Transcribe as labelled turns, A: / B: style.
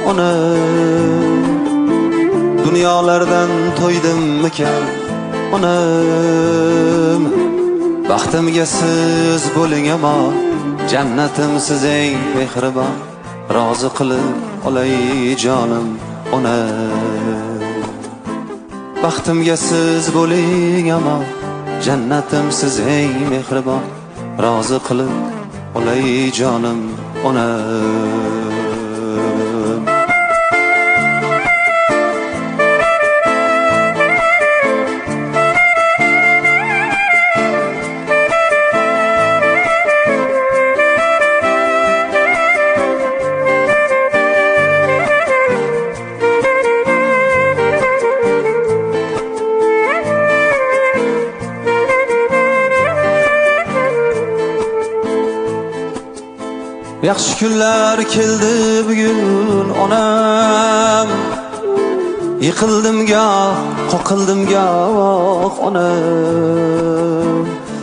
A: onam. Dunyolardan to'ydimmikan onam. Baxtimga siz bo'ling amon, jannatim siz eng mehribon. Rozi qilib olay jonim onam. Baxtimga siz bo'ling amon, jannatim siz eng mehribon. Rozi qilib olay jonim onam. Yaxshi kunlar keldi bugun onam. Yiqildim goh, qoqildim goh onam.